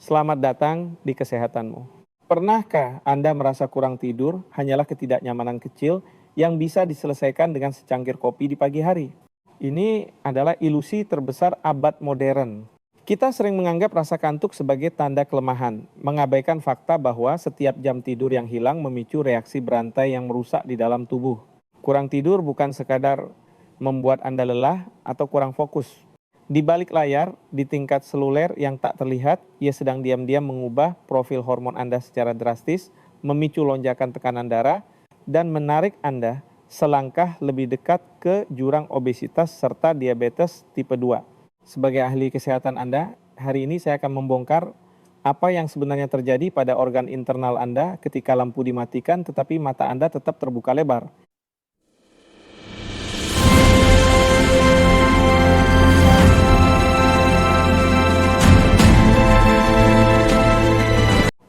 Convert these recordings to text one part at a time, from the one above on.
Selamat datang di kesehatanmu. Pernahkah Anda merasa kurang tidur hanyalah ketidaknyamanan kecil yang bisa diselesaikan dengan secangkir kopi di pagi hari? Ini adalah ilusi terbesar abad modern. Kita sering menganggap rasa kantuk sebagai tanda kelemahan, mengabaikan fakta bahwa setiap jam tidur yang hilang memicu reaksi berantai yang merusak di dalam tubuh. Kurang tidur bukan sekadar membuat Anda lelah atau kurang fokus. Di balik layar, di tingkat seluler yang tak terlihat, ia sedang diam-diam mengubah profil hormon Anda secara drastis, memicu lonjakan tekanan darah, dan menarik Anda selangkah lebih dekat ke jurang obesitas serta diabetes tipe 2. Sebagai ahli kesehatan Anda, hari ini saya akan membongkar apa yang sebenarnya terjadi pada organ internal Anda ketika lampu dimatikan tetapi mata Anda tetap terbuka lebar.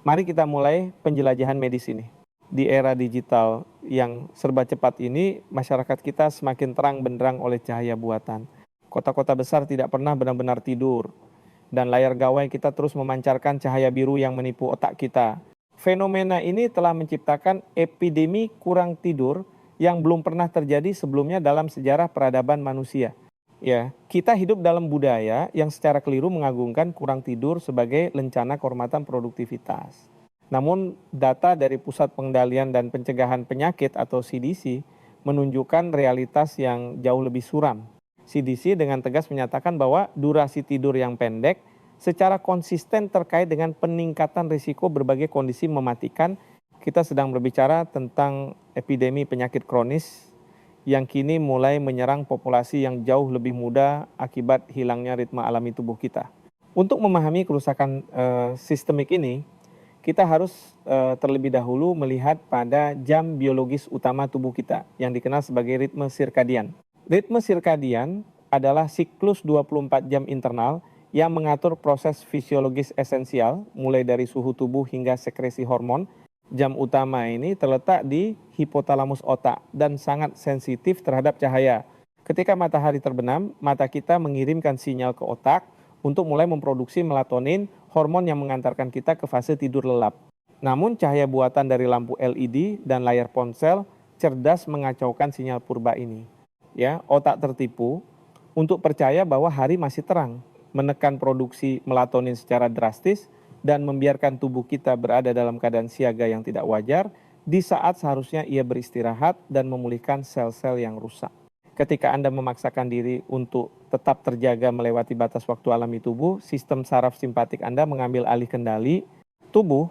Mari kita mulai penjelajahan medis ini. Di era digital yang serba cepat ini, masyarakat kita semakin terang benderang oleh cahaya buatan. Kota-kota besar tidak pernah benar-benar tidur, dan layar gawai kita terus memancarkan cahaya biru yang menipu otak kita. Fenomena ini telah menciptakan epidemi kurang tidur yang belum pernah terjadi sebelumnya dalam sejarah peradaban manusia. Ya, kita hidup dalam budaya yang secara keliru mengagungkan kurang tidur sebagai lencana kehormatan produktivitas. Namun, data dari Pusat Pengendalian dan Pencegahan Penyakit atau CDC menunjukkan realitas yang jauh lebih suram. CDC dengan tegas menyatakan bahwa durasi tidur yang pendek secara konsisten terkait dengan peningkatan risiko berbagai kondisi mematikan. Kita sedang berbicara tentang epidemi penyakit kronis yang kini mulai menyerang populasi yang jauh lebih muda akibat hilangnya ritme alami tubuh kita. Untuk memahami kerusakan sistemik ini, kita harus terlebih dahulu melihat pada jam biologis utama tubuh kita yang dikenal sebagai ritme sirkadian. Ritme sirkadian adalah siklus 24 jam internal yang mengatur proses fisiologis esensial mulai dari suhu tubuh hingga sekresi hormon. Jam utama ini terletak di hipotalamus otak dan sangat sensitif terhadap cahaya. Ketika matahari terbenam, mata kita mengirimkan sinyal ke otak untuk mulai memproduksi melatonin, hormon yang mengantarkan kita ke fase tidur lelap. Namun cahaya buatan dari lampu LED dan layar ponsel cerdas mengacaukan sinyal purba ini. Ya, otak tertipu untuk percaya bahwa hari masih terang, menekan produksi melatonin secara drastis, dan membiarkan tubuh kita berada dalam keadaan siaga yang tidak wajar di saat seharusnya ia beristirahat dan memulihkan sel-sel yang rusak. Ketika Anda memaksakan diri untuk tetap terjaga melewati batas waktu alami tubuh, sistem saraf simpatik Anda mengambil alih kendali. Tubuh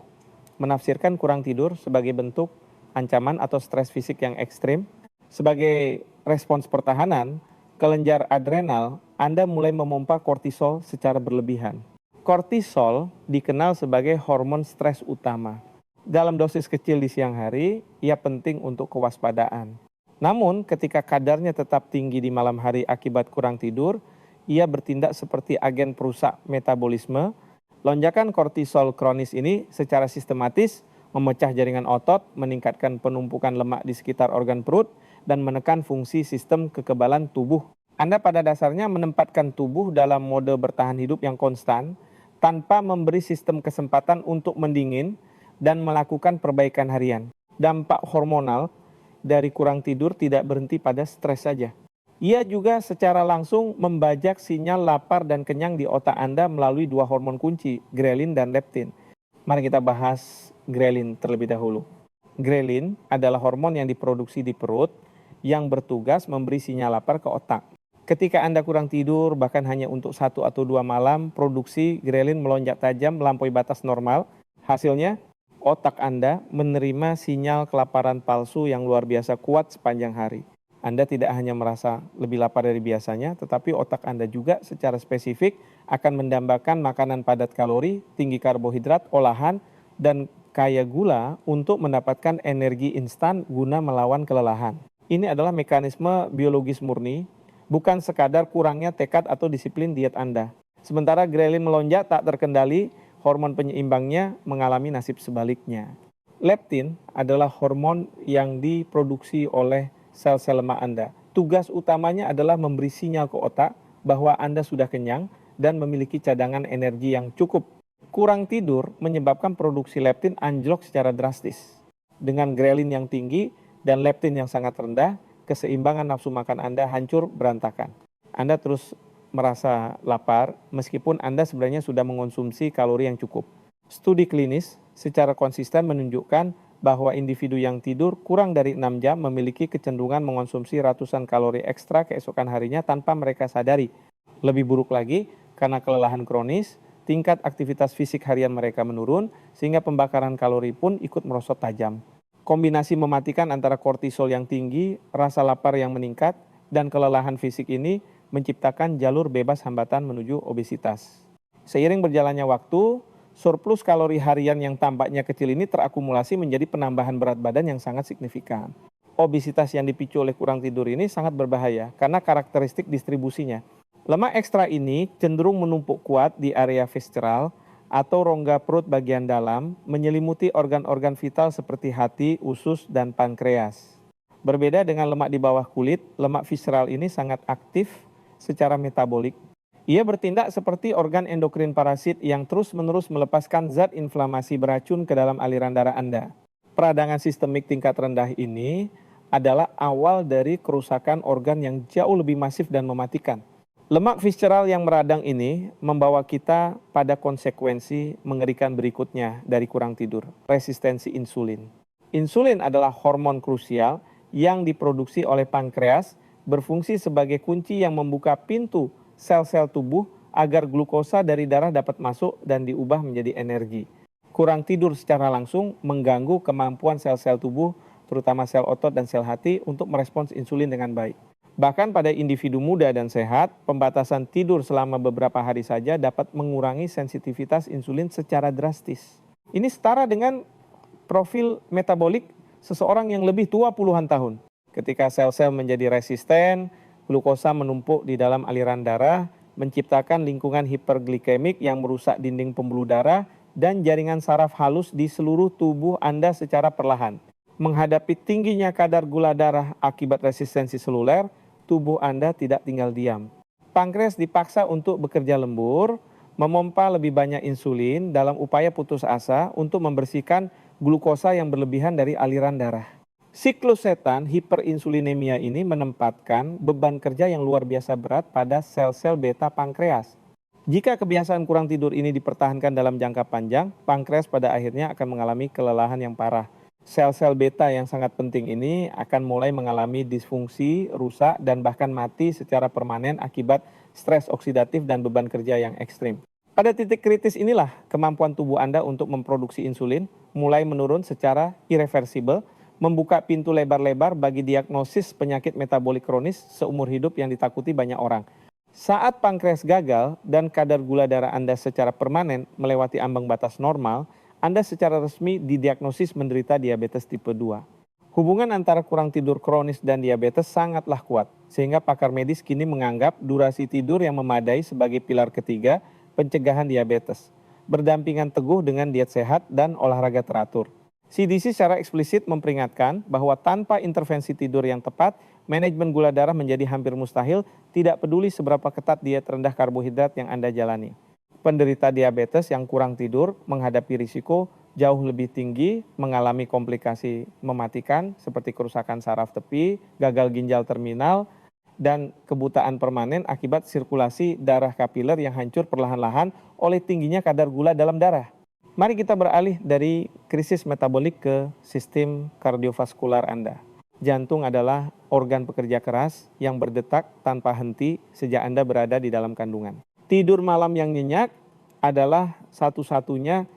menafsirkan kurang tidur sebagai bentuk ancaman atau stres fisik yang ekstrim. Sebagai respons pertahanan, kelenjar adrenal Anda mulai memompa kortisol secara berlebihan. Kortisol dikenal sebagai hormon stres utama. Dalam dosis kecil di siang hari, ia penting untuk kewaspadaan. Namun, ketika kadarnya tetap tinggi di malam hari akibat kurang tidur, ia bertindak seperti agen perusak metabolisme. Lonjakan kortisol kronis ini secara sistematis memecah jaringan otot, meningkatkan penumpukan lemak di sekitar organ perut, dan menekan fungsi sistem kekebalan tubuh. Anda pada dasarnya menempatkan tubuh dalam mode bertahan hidup yang konstan, tanpa memberi sistem kesempatan untuk mendingin dan melakukan perbaikan harian. Dampak hormonal dari kurang tidur tidak berhenti pada stres saja. Ia juga secara langsung membajak sinyal lapar dan kenyang di otak Anda melalui dua hormon kunci, grelin dan leptin. Mari kita bahas grelin terlebih dahulu. Grelin adalah hormon yang diproduksi di perut yang bertugas memberi sinyal lapar ke otak. Ketika Anda kurang tidur, bahkan hanya untuk 1 atau 2 malam, produksi grelin melonjak tajam melampaui batas normal. Hasilnya, otak Anda menerima sinyal kelaparan palsu yang luar biasa kuat sepanjang hari. Anda tidak hanya merasa lebih lapar dari biasanya, tetapi otak Anda juga secara spesifik akan mendambakan makanan padat kalori, tinggi karbohidrat, olahan, dan kaya gula untuk mendapatkan energi instan guna melawan kelelahan. Ini adalah mekanisme biologis murni, bukan sekadar kurangnya tekad atau disiplin diet Anda. Sementara grelin melonjak tak terkendali, hormon penyeimbangnya mengalami nasib sebaliknya. Leptin adalah hormon yang diproduksi oleh sel-sel lemak Anda. Tugas utamanya adalah memberi sinyal ke otak bahwa Anda sudah kenyang dan memiliki cadangan energi yang cukup. Kurang tidur menyebabkan produksi leptin anjlok secara drastis. Dengan grelin yang tinggi dan leptin yang sangat rendah, keseimbangan nafsu makan Anda hancur berantakan. Anda terus merasa lapar meskipun Anda sebenarnya sudah mengonsumsi kalori yang cukup. Studi klinis secara konsisten menunjukkan bahwa individu yang tidur kurang dari 6 jam memiliki kecenderungan mengonsumsi ratusan kalori ekstra keesokan harinya tanpa mereka sadari. Lebih buruk lagi, karena kelelahan kronis, tingkat aktivitas fisik harian mereka menurun, sehingga pembakaran kalori pun ikut merosot tajam. Kombinasi mematikan antara kortisol yang tinggi, rasa lapar yang meningkat, dan kelelahan fisik ini menciptakan jalur bebas hambatan menuju obesitas. Seiring berjalannya waktu, surplus kalori harian yang tampaknya kecil ini terakumulasi menjadi penambahan berat badan yang sangat signifikan. Obesitas yang dipicu oleh kurang tidur ini sangat berbahaya karena karakteristik distribusinya. Lemak ekstra ini cenderung menumpuk kuat di area visceral atau rongga perut bagian dalam, menyelimuti organ-organ vital seperti hati, usus, dan pankreas. Berbeda dengan lemak di bawah kulit, lemak visceral ini sangat aktif secara metabolik. Ia bertindak seperti organ endokrin parasit yang terus-menerus melepaskan zat inflamasi beracun ke dalam aliran darah Anda. Peradangan sistemik tingkat rendah ini adalah awal dari kerusakan organ yang jauh lebih masif dan mematikan. Lemak visceral yang meradang ini membawa kita pada konsekuensi mengerikan berikutnya dari kurang tidur, resistensi insulin. Insulin adalah hormon krusial yang diproduksi oleh pankreas, berfungsi sebagai kunci yang membuka pintu sel-sel tubuh agar glukosa dari darah dapat masuk dan diubah menjadi energi. Kurang tidur secara langsung mengganggu kemampuan sel-sel tubuh, terutama sel otot dan sel hati, untuk merespons insulin dengan baik. Bahkan pada individu muda dan sehat, pembatasan tidur selama beberapa hari saja dapat mengurangi sensitivitas insulin secara drastis. Ini setara dengan profil metabolik seseorang yang lebih tua puluhan tahun. Ketika sel-sel menjadi resisten, glukosa menumpuk di dalam aliran darah, menciptakan lingkungan hiperglikemik yang merusak dinding pembuluh darah dan jaringan saraf halus di seluruh tubuh Anda secara perlahan. Menghadapi tingginya kadar gula darah akibat resistensi seluler, tubuh Anda tidak tinggal diam. Pankreas dipaksa untuk bekerja lembur, memompa lebih banyak insulin dalam upaya putus asa untuk membersihkan glukosa yang berlebihan dari aliran darah. Siklus setan hiperinsulinemia ini menempatkan beban kerja yang luar biasa berat pada sel-sel beta pankreas. Jika kebiasaan kurang tidur ini dipertahankan dalam jangka panjang, pankreas pada akhirnya akan mengalami kelelahan yang parah. Sel-sel beta yang sangat penting ini akan mulai mengalami disfungsi, rusak, dan bahkan mati secara permanen akibat stres oksidatif dan beban kerja yang ekstrim. Pada titik kritis inilah kemampuan tubuh Anda untuk memproduksi insulin mulai menurun secara irreversibel, membuka pintu lebar-lebar bagi diagnosis penyakit metabolik kronis seumur hidup yang ditakuti banyak orang. Saat pankreas gagal dan kadar gula darah Anda secara permanen melewati ambang batas normal, Anda secara resmi didiagnosis menderita diabetes tipe 2. Hubungan antara kurang tidur kronis dan diabetes sangatlah kuat, sehingga pakar medis kini menganggap durasi tidur yang memadai sebagai pilar ketiga pencegahan diabetes, berdampingan teguh dengan diet sehat dan olahraga teratur. CDC secara eksplisit memperingatkan bahwa tanpa intervensi tidur yang tepat, manajemen gula darah menjadi hampir mustahil, tidak peduli seberapa ketat diet rendah karbohidrat yang Anda jalani. Penderita diabetes yang kurang tidur menghadapi risiko jauh lebih tinggi mengalami komplikasi mematikan seperti kerusakan saraf tepi, gagal ginjal terminal, dan kebutaan permanen akibat sirkulasi darah kapiler yang hancur perlahan-lahan oleh tingginya kadar gula dalam darah. Mari kita beralih dari krisis metabolik ke sistem kardiovaskular Anda. Jantung adalah organ pekerja keras yang berdetak tanpa henti sejak Anda berada di dalam kandungan. Tidur malam yang nyenyak adalah satu-satunya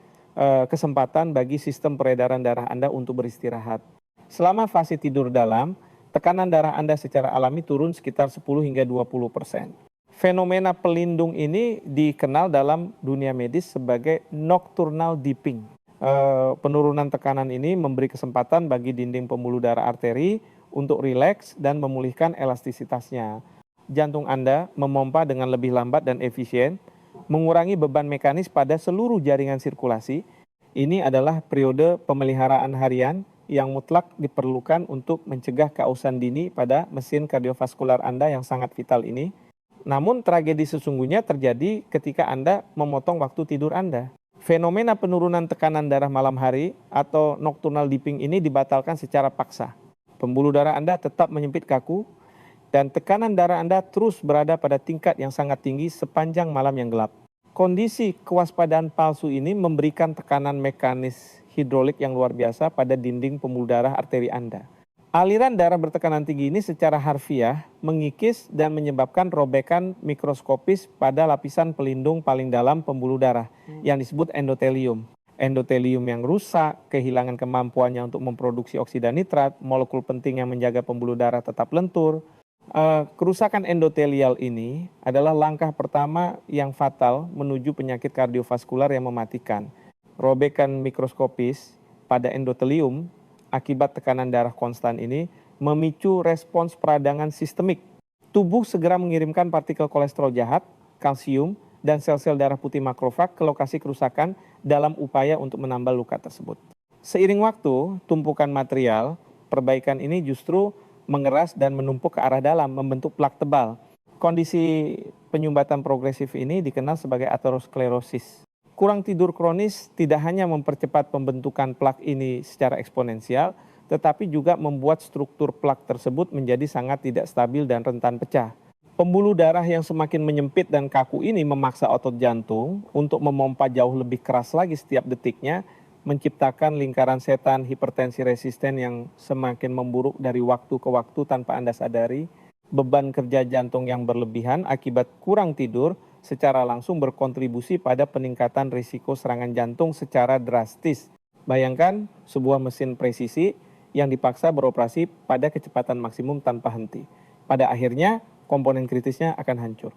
kesempatan bagi sistem peredaran darah Anda untuk beristirahat. Selama fase tidur dalam, tekanan darah Anda secara alami turun sekitar 10 hingga 20%. Fenomena pelindung ini dikenal dalam dunia medis sebagai nocturnal dipping. Penurunan tekanan ini memberi kesempatan bagi dinding pembuluh darah arteri untuk rileks dan memulihkan elastisitasnya. Jantung Anda memompa dengan lebih lambat dan efisien, mengurangi beban mekanis pada seluruh jaringan sirkulasi. Ini adalah periode pemeliharaan harian yang mutlak diperlukan untuk mencegah keausan dini pada mesin kardiovaskular Anda yang sangat vital ini. Namun tragedi sesungguhnya terjadi ketika Anda memotong waktu tidur Anda. Fenomena penurunan tekanan darah malam hari atau nocturnal dipping ini dibatalkan secara paksa. Pembuluh darah Anda tetap menyempit kaku dan tekanan darah Anda terus berada pada tingkat yang sangat tinggi sepanjang malam yang gelap. Kondisi kewaspadaan palsu ini memberikan tekanan mekanis hidrolik yang luar biasa pada dinding pembuluh darah arteri Anda. Aliran darah bertekanan tinggi ini secara harfiah mengikis dan menyebabkan robekan mikroskopis pada lapisan pelindung paling dalam pembuluh darah yang disebut endotelium. Endotelium yang rusak, kehilangan kemampuannya untuk memproduksi oksida nitrat, molekul penting yang menjaga pembuluh darah tetap lentur. Kerusakan endotelial ini adalah langkah pertama yang fatal menuju penyakit kardiovaskular yang mematikan. Robekan mikroskopis pada endotelium akibat tekanan darah konstan ini memicu respons peradangan sistemik. Tubuh segera mengirimkan partikel kolesterol jahat, kalsium, dan sel-sel darah putih makrofag ke lokasi kerusakan dalam upaya untuk menambal luka tersebut. Seiring waktu, tumpukan material perbaikan ini justru mengeras dan menumpuk ke arah dalam, membentuk plak tebal. Kondisi penyumbatan progresif ini dikenal sebagai aterosklerosis. Kurang tidur kronis tidak hanya mempercepat pembentukan plak ini secara eksponensial, tetapi juga membuat struktur plak tersebut menjadi sangat tidak stabil dan rentan pecah. Pembuluh darah yang semakin menyempit dan kaku ini memaksa otot jantung untuk memompa jauh lebih keras lagi setiap detiknya, menciptakan lingkaran setan hipertensi resisten yang semakin memburuk dari waktu ke waktu tanpa Anda sadari. Beban kerja jantung yang berlebihan akibat kurang tidur secara langsung berkontribusi pada peningkatan risiko serangan jantung secara drastis. Bayangkan sebuah mesin presisi yang dipaksa beroperasi pada kecepatan maksimum tanpa henti. Pada akhirnya, komponen kritisnya akan hancur.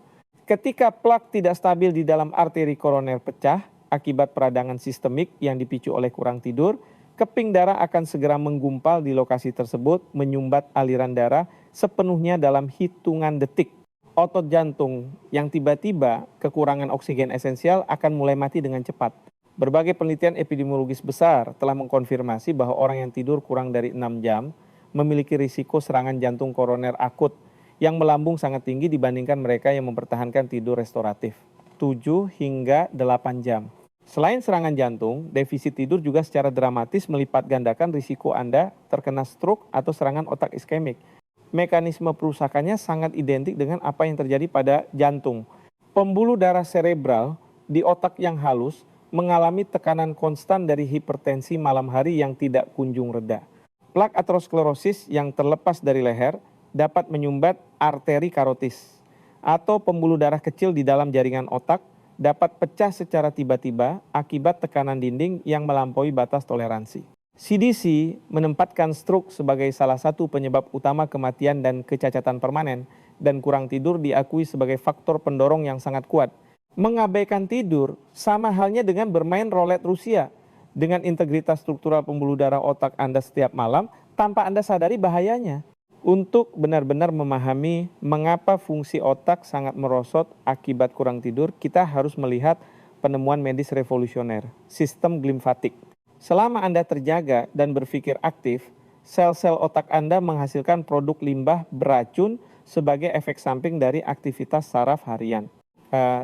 Ketika plak tidak stabil di dalam arteri koroner pecah akibat peradangan sistemik yang dipicu oleh kurang tidur, keping darah akan segera menggumpal di lokasi tersebut, menyumbat aliran darah sepenuhnya dalam hitungan detik. Otot jantung yang tiba-tiba kekurangan oksigen esensial akan mulai mati dengan cepat. Berbagai penelitian epidemiologis besar telah mengkonfirmasi bahwa orang yang tidur kurang dari 6 jam memiliki risiko serangan jantung koroner akut yang melambung sangat tinggi dibandingkan mereka yang mempertahankan tidur restoratif, 7 hingga 8 jam. Selain serangan jantung, defisit tidur juga secara dramatis melipat gandakan risiko Anda terkena stroke atau serangan otak iskemik. Mekanisme perusakannya sangat identik dengan apa yang terjadi pada jantung. Pembuluh darah serebral di otak yang halus mengalami tekanan konstan dari hipertensi malam hari yang tidak kunjung reda. Plak aterosklerosis yang terlepas dari leher dapat menyumbat arteri karotis atau pembuluh darah kecil di dalam jaringan otak dapat pecah secara tiba-tiba akibat tekanan dinding yang melampaui batas toleransi. CDC menempatkan stroke sebagai salah satu penyebab utama kematian dan kecacatan permanen, dan kurang tidur diakui sebagai faktor pendorong yang sangat kuat. Mengabaikan tidur sama halnya dengan bermain roulette Rusia dengan integritas struktural pembuluh darah otak Anda setiap malam tanpa Anda sadari bahayanya. Untuk benar-benar memahami mengapa fungsi otak sangat merosot akibat kurang tidur, kita harus melihat penemuan medis revolusioner, sistem glimfatik. Selama Anda terjaga dan berpikir aktif, sel-sel otak Anda menghasilkan produk limbah beracun sebagai efek samping dari aktivitas saraf harian.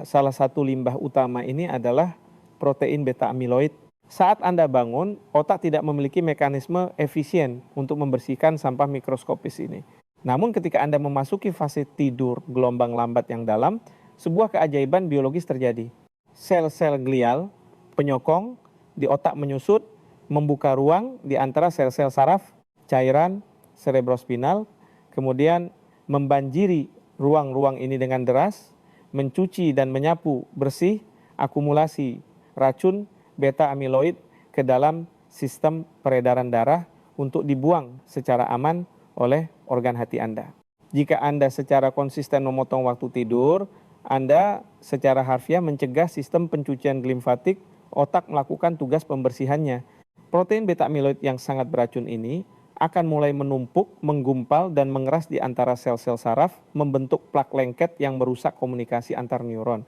Salah satu limbah utama ini adalah protein beta amiloid. Saat Anda bangun, otak tidak memiliki mekanisme efisien untuk membersihkan sampah mikroskopis ini. Namun ketika Anda memasuki fase tidur gelombang lambat yang dalam, sebuah keajaiban biologis terjadi. Sel-sel glial, penyokong, di otak menyusut, membuka ruang di antara sel-sel saraf, cairan, cerebrospinal, kemudian membanjiri ruang-ruang ini dengan deras, mencuci dan menyapu bersih akumulasi racun beta amiloid ke dalam sistem peredaran darah untuk dibuang secara aman oleh organ hati Anda. Jika Anda secara konsisten memotong waktu tidur, Anda secara harfiah mencegah sistem pencucian glimfatik otak melakukan tugas pembersihannya. Protein beta amiloid yang sangat beracun ini akan mulai menumpuk, menggumpal, dan mengeras di antara sel-sel saraf, membentuk plak lengket yang merusak komunikasi antar neuron.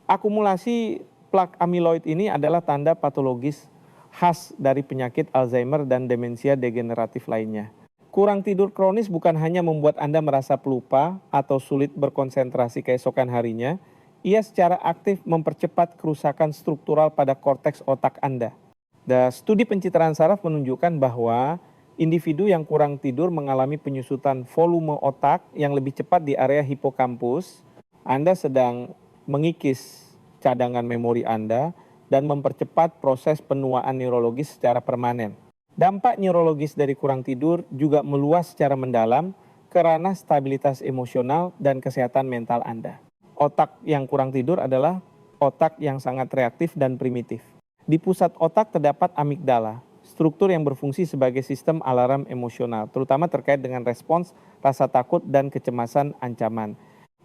Akumulasi plak amiloid ini adalah tanda patologis khas dari penyakit Alzheimer dan demensia degeneratif lainnya. Kurang tidur kronis bukan hanya membuat Anda merasa pelupa atau sulit berkonsentrasi keesokan harinya, ia secara aktif mempercepat kerusakan struktural pada korteks otak Anda. Dan studi pencitraan saraf menunjukkan bahwa individu yang kurang tidur mengalami penyusutan volume otak yang lebih cepat di area hipokampus. Anda sedang mengikis cadangan memori Anda dan mempercepat proses penuaan neurologis secara permanen. Dampak neurologis dari kurang tidur juga meluas secara mendalam ke ranah stabilitas emosional dan kesehatan mental Anda. Otak yang kurang tidur adalah otak yang sangat reaktif dan primitif. Di pusat otak terdapat amigdala, struktur yang berfungsi sebagai sistem alarm emosional, terutama terkait dengan respons, rasa takut, dan kecemasan ancaman.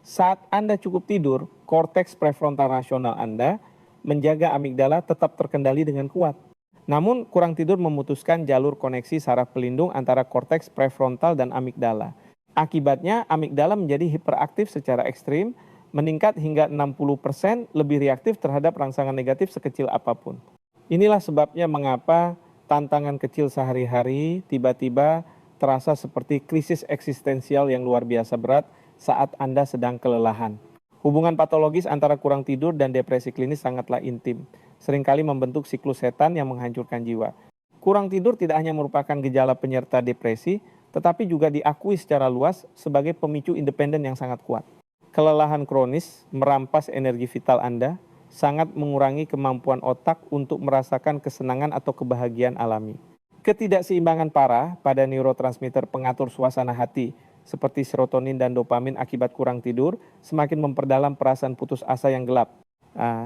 Saat Anda cukup tidur, korteks prefrontal rasional Anda menjaga amigdala tetap terkendali dengan kuat. Namun, kurang tidur memutuskan jalur koneksi saraf pelindung antara korteks prefrontal dan amigdala. Akibatnya, amigdala menjadi hiperaktif secara ekstrim, meningkat hingga 60% lebih reaktif terhadap rangsangan negatif sekecil apapun. Inilah sebabnya mengapa tantangan kecil sehari-hari tiba-tiba terasa seperti krisis eksistensial yang luar biasa berat saat Anda sedang kelelahan. Hubungan patologis antara kurang tidur dan depresi klinis sangatlah intim, seringkali membentuk siklus setan yang menghancurkan jiwa. Kurang tidur tidak hanya merupakan gejala penyerta depresi, tetapi juga diakui secara luas sebagai pemicu independen yang sangat kuat. Kelelahan kronis merampas energi vital Anda, sangat mengurangi kemampuan otak untuk merasakan kesenangan atau kebahagiaan alami. Ketidakseimbangan parah pada neurotransmitter pengatur suasana hati, seperti serotonin dan dopamin akibat kurang tidur, semakin memperdalam perasaan putus asa yang gelap.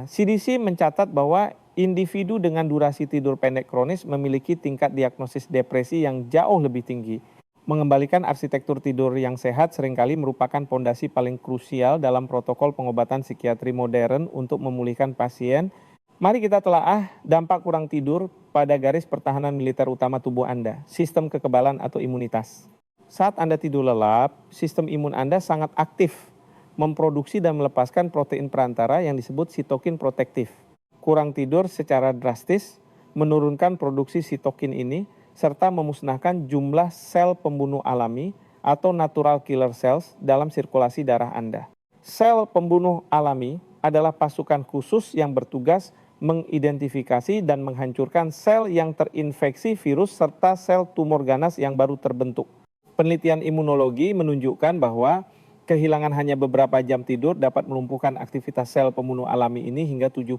CDC mencatat bahwa individu dengan durasi tidur pendek kronis memiliki tingkat diagnosis depresi yang jauh lebih tinggi. Mengembalikan arsitektur tidur yang sehat seringkali merupakan fondasi paling krusial dalam protokol pengobatan psikiatri modern untuk memulihkan pasien. Mari kita telaah dampak kurang tidur pada garis pertahanan militer utama tubuh Anda, sistem kekebalan atau imunitas. Saat Anda tidur lelap, sistem imun Anda sangat aktif, memproduksi dan melepaskan protein perantara yang disebut sitokin protektif. Kurang tidur secara drastis menurunkan produksi sitokin ini, serta memusnahkan jumlah sel pembunuh alami atau natural killer cells dalam sirkulasi darah Anda. Sel pembunuh alami adalah pasukan khusus yang bertugas mengidentifikasi dan menghancurkan sel yang terinfeksi virus serta sel tumor ganas yang baru terbentuk. Penelitian imunologi menunjukkan bahwa kehilangan hanya beberapa jam tidur dapat melumpuhkan aktivitas sel pembunuh alami ini hingga 70%.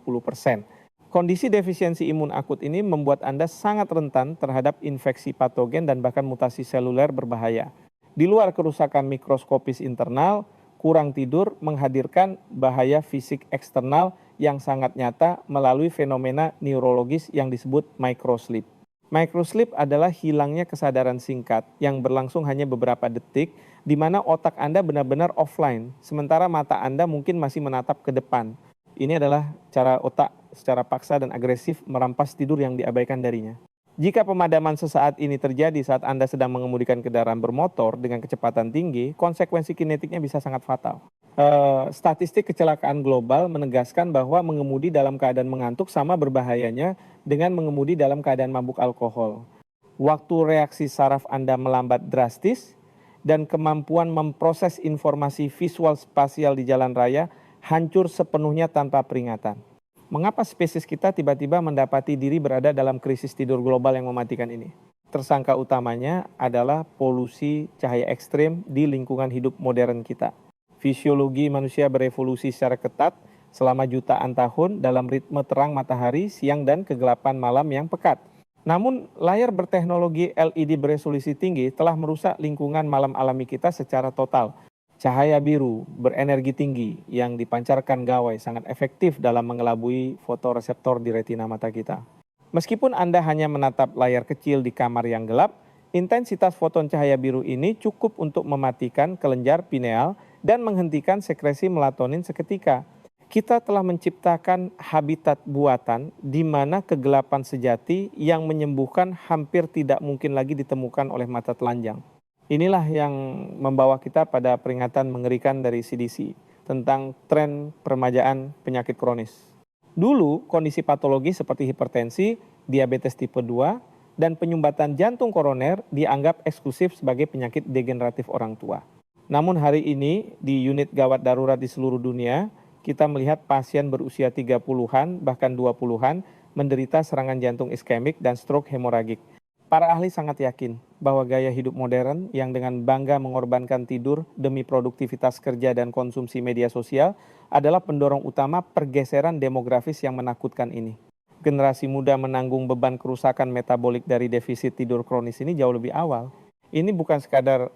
Kondisi defisiensi imun akut ini membuat Anda sangat rentan terhadap infeksi patogen dan bahkan mutasi seluler berbahaya. Di luar kerusakan mikroskopis internal, kurang tidur menghadirkan bahaya fisik eksternal yang sangat nyata melalui fenomena neurologis yang disebut microsleep. Microsleep adalah hilangnya kesadaran singkat yang berlangsung hanya beberapa detik, di mana otak Anda benar-benar offline, sementara mata Anda mungkin masih menatap ke depan. Ini adalah cara otak secara paksa dan agresif merampas tidur yang diabaikan darinya. Jika pemadaman sesaat ini terjadi saat Anda sedang mengemudikan kendaraan bermotor dengan kecepatan tinggi, konsekuensi kinetiknya bisa sangat fatal. Statistik kecelakaan global menegaskan bahwa mengemudi dalam keadaan mengantuk sama berbahayanya dengan mengemudi dalam keadaan mabuk alkohol. Waktu reaksi saraf Anda melambat drastis dan kemampuan memproses informasi visual spasial di jalan raya hancur sepenuhnya tanpa peringatan. Mengapa spesies kita tiba-tiba mendapati diri berada dalam krisis tidur global yang mematikan ini? Tersangka utamanya adalah polusi cahaya ekstrim di lingkungan hidup modern kita. Fisiologi manusia berevolusi secara ketat selama jutaan tahun dalam ritme terang matahari, siang, dan kegelapan malam yang pekat. Namun, layar berteknologi LED beresolusi tinggi telah merusak lingkungan malam alami kita secara total. Cahaya biru berenergi tinggi yang dipancarkan gawai sangat efektif dalam mengelabui fotoreseptor di retina mata kita. Meskipun Anda hanya menatap layar kecil di kamar yang gelap, intensitas foton cahaya biru ini cukup untuk mematikan kelenjar pineal dan menghentikan sekresi melatonin seketika. Kita telah menciptakan habitat buatan di mana kegelapan sejati yang menyembuhkan hampir tidak mungkin lagi ditemukan oleh mata telanjang. Inilah yang membawa kita pada peringatan mengerikan dari CDC tentang tren peremajaan penyakit kronis. Dulu, kondisi patologi seperti hipertensi, diabetes tipe 2, dan penyumbatan jantung koroner dianggap eksklusif sebagai penyakit degeneratif orang tua. Namun hari ini, di unit gawat darurat di seluruh dunia, kita melihat pasien berusia 30-an bahkan 20-an menderita serangan jantung iskemik dan stroke hemoragik. Para ahli sangat yakin bahwa gaya hidup modern yang dengan bangga mengorbankan tidur demi produktivitas kerja dan konsumsi media sosial adalah pendorong utama pergeseran demografis yang menakutkan ini. Generasi muda menanggung beban kerusakan metabolik dari defisit tidur kronis ini jauh lebih awal. Ini bukan sekadar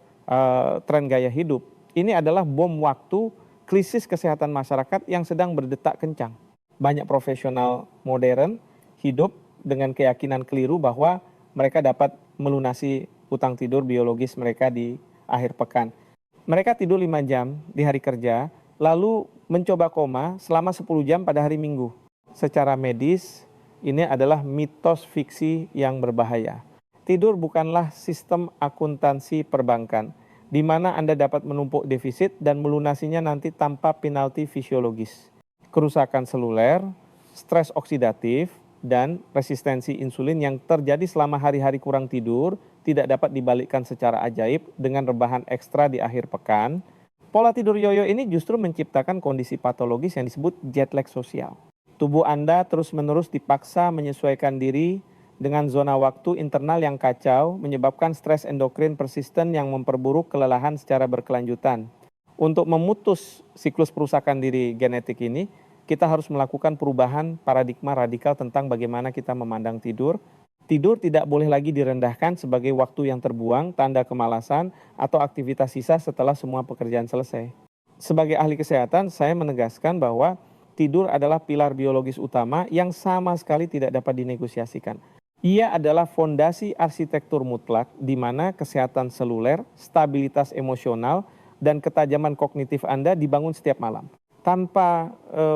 tren gaya hidup, ini adalah bom waktu krisis kesehatan masyarakat yang sedang berdetak kencang. Banyak profesional modern hidup dengan keyakinan keliru bahwa mereka dapat melunasi utang tidur biologis mereka di akhir pekan. Mereka tidur 5 jam di hari kerja, lalu mencoba koma selama 10 jam pada hari Minggu. Secara medis, ini adalah mitos fiksi yang berbahaya. Tidur bukanlah sistem akuntansi perbankan, di mana Anda dapat menumpuk defisit dan melunasinya nanti tanpa penalti fisiologis. Kerusakan seluler, stres oksidatif, dan resistensi insulin yang terjadi selama hari-hari kurang tidur tidak dapat dibalikkan secara ajaib dengan rebahan ekstra di akhir pekan. Pola tidur yoyo ini justru menciptakan kondisi patologis yang disebut jet lag sosial. Tubuh Anda terus-menerus dipaksa menyesuaikan diri dengan zona waktu internal yang kacau, menyebabkan stres endokrin persisten yang memperburuk kelelahan secara berkelanjutan. Untuk memutus siklus perusakan diri genetik ini, kita harus melakukan perubahan paradigma radikal tentang bagaimana kita memandang tidur. Tidur tidak boleh lagi direndahkan sebagai waktu yang terbuang, tanda kemalasan, atau aktivitas sisa setelah semua pekerjaan selesai. Sebagai ahli kesehatan, saya menegaskan bahwa tidur adalah pilar biologis utama yang sama sekali tidak dapat dinegosiasikan. Ia adalah fondasi arsitektur mutlak di mana kesehatan seluler, stabilitas emosional, dan ketajaman kognitif Anda dibangun setiap malam. Tanpa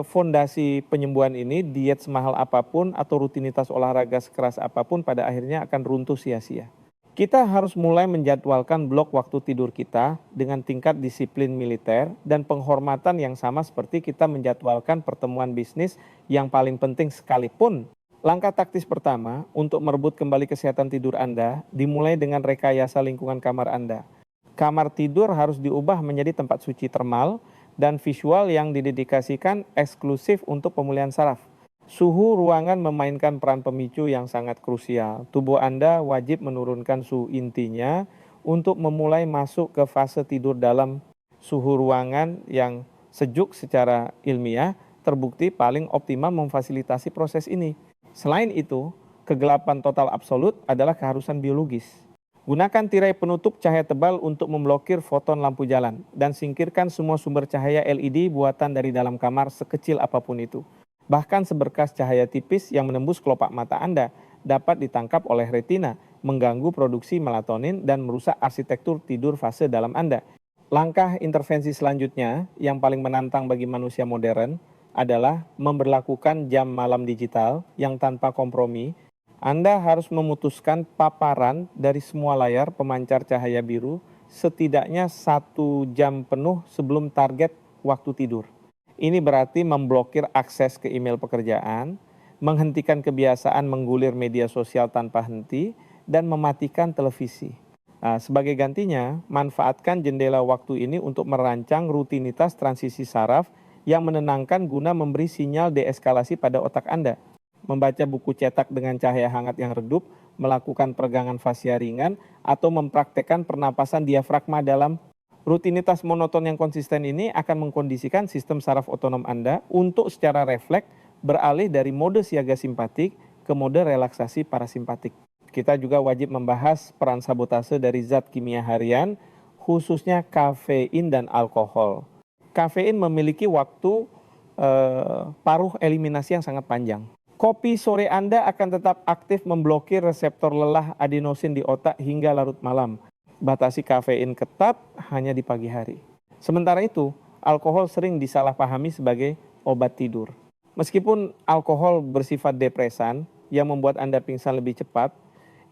fondasi penyembuhan ini, diet semahal apapun atau rutinitas olahraga sekeras apapun pada akhirnya akan runtuh sia-sia. Kita harus mulai menjadwalkan blok waktu tidur kita dengan tingkat disiplin militer dan penghormatan yang sama seperti kita menjadwalkan pertemuan bisnis yang paling penting sekalipun. Langkah taktis pertama untuk merebut kembali kesehatan tidur Anda dimulai dengan rekayasa lingkungan kamar Anda. Kamar tidur harus diubah menjadi tempat suci termal dan visual yang didedikasikan eksklusif untuk pemulihan saraf. Suhu ruangan memainkan peran pemicu yang sangat krusial. Tubuh Anda wajib menurunkan suhu intinya untuk memulai masuk ke fase tidur dalam. Suhu ruangan yang sejuk secara ilmiah terbukti paling optimal memfasilitasi proses ini. Selain itu, kegelapan total absolut adalah keharusan biologis. Gunakan tirai penutup cahaya tebal untuk memblokir foton lampu jalan dan singkirkan semua sumber cahaya LED buatan dari dalam kamar sekecil apapun itu. Bahkan seberkas cahaya tipis yang menembus kelopak mata Anda dapat ditangkap oleh retina, mengganggu produksi melatonin dan merusak arsitektur tidur fase dalam Anda. Langkah intervensi selanjutnya yang paling menantang bagi manusia modern adalah memberlakukan jam malam digital yang tanpa kompromi. Anda harus memutuskan paparan dari semua layar pemancar cahaya biru setidaknya 1 jam penuh sebelum target waktu tidur. Ini berarti memblokir akses ke email pekerjaan, menghentikan kebiasaan menggulir media sosial tanpa henti, dan mematikan televisi. Sebagai gantinya, manfaatkan jendela waktu ini untuk merancang rutinitas transisi saraf yang menenangkan guna memberi sinyal deeskalasi pada otak Anda. Membaca buku cetak dengan cahaya hangat yang redup, melakukan peregangan fasia ringan, atau mempraktekkan pernapasan diafragma dalam. Rutinitas monoton yang konsisten ini akan mengkondisikan sistem saraf otonom Anda untuk secara refleks beralih dari mode siaga simpatik ke mode relaksasi parasimpatik. Kita juga wajib membahas peran sabotase dari zat kimia harian, khususnya kafein dan alkohol. Kafein memiliki waktu paruh eliminasi yang sangat panjang. Kopi sore Anda akan tetap aktif memblokir reseptor lelah adenosin di otak hingga larut malam. Batasi kafein ketat hanya di pagi hari. Sementara itu, alkohol sering disalahpahami sebagai obat tidur. Meskipun alkohol bersifat depresan yang membuat Anda pingsan lebih cepat,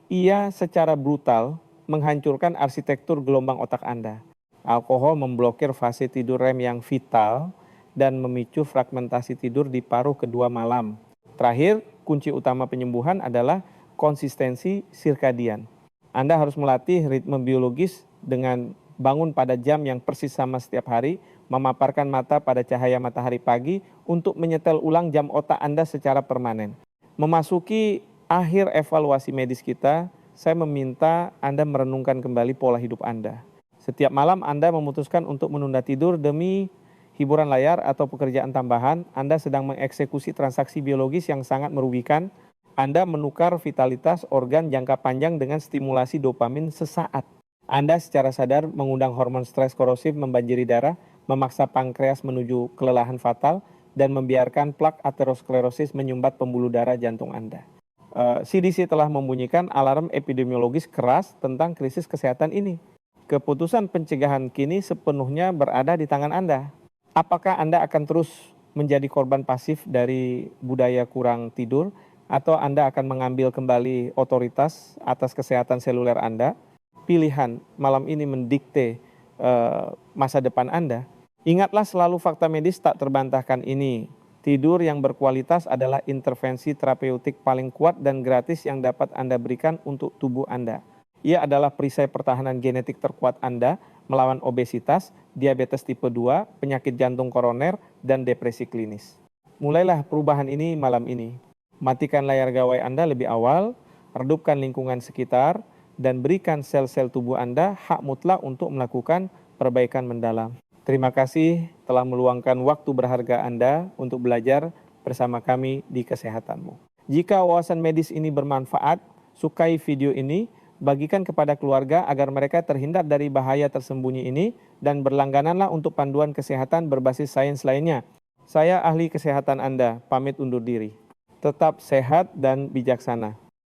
ia secara brutal menghancurkan arsitektur gelombang otak Anda. Alkohol memblokir fase tidur REM yang vital dan memicu fragmentasi tidur di paruh kedua malam. Terakhir, kunci utama penyembuhan adalah konsistensi sirkadian. Anda harus melatih ritme biologis dengan bangun pada jam yang persis sama setiap hari memaparkan mata pada cahaya matahari pagi untuk menyetel ulang jam otak Anda secara permanen. Memasuki akhir evaluasi medis kita, saya meminta Anda merenungkan kembali pola hidup Anda. Setiap malam Anda memutuskan untuk menunda tidur demi hiburan layar atau pekerjaan tambahan, Anda sedang mengeksekusi transaksi biologis yang sangat merugikan. Anda menukar vitalitas organ jangka panjang dengan stimulasi dopamin sesaat. Anda secara sadar mengundang hormon stres korosif membanjiri darah, memaksa pankreas menuju kelelahan fatal, dan membiarkan plak aterosklerosis menyumbat pembuluh darah jantung Anda. CDC telah membunyikan alarm epidemiologis keras tentang krisis kesehatan ini. Keputusan pencegahan kini sepenuhnya berada di tangan Anda. Apakah Anda akan terus menjadi korban pasif dari budaya kurang tidur, atau Anda akan mengambil kembali otoritas atas kesehatan seluler Anda? Pilihan malam ini mendikte masa depan Anda. Ingatlah selalu fakta medis tak terbantahkan ini. Tidur yang berkualitas adalah intervensi terapeutik paling kuat dan gratis yang dapat Anda berikan untuk tubuh Anda. Ia adalah perisai pertahanan genetik terkuat Anda melawan obesitas, diabetes tipe 2, penyakit jantung koroner, dan depresi klinis. Mulailah perubahan ini malam ini. Matikan layar gawai Anda lebih awal, redupkan lingkungan sekitar, dan berikan sel-sel tubuh Anda hak mutlak untuk melakukan perbaikan mendalam. Terima kasih telah meluangkan waktu berharga Anda untuk belajar bersama kami di Kesehatanmu. Jika wawasan medis ini bermanfaat, sukai video ini, bagikan kepada keluarga agar mereka terhindar dari bahaya tersembunyi ini, dan berlanggananlah untuk panduan kesehatan berbasis sains lainnya. Saya ahli kesehatan Anda, pamit undur diri. Tetap sehat dan bijaksana.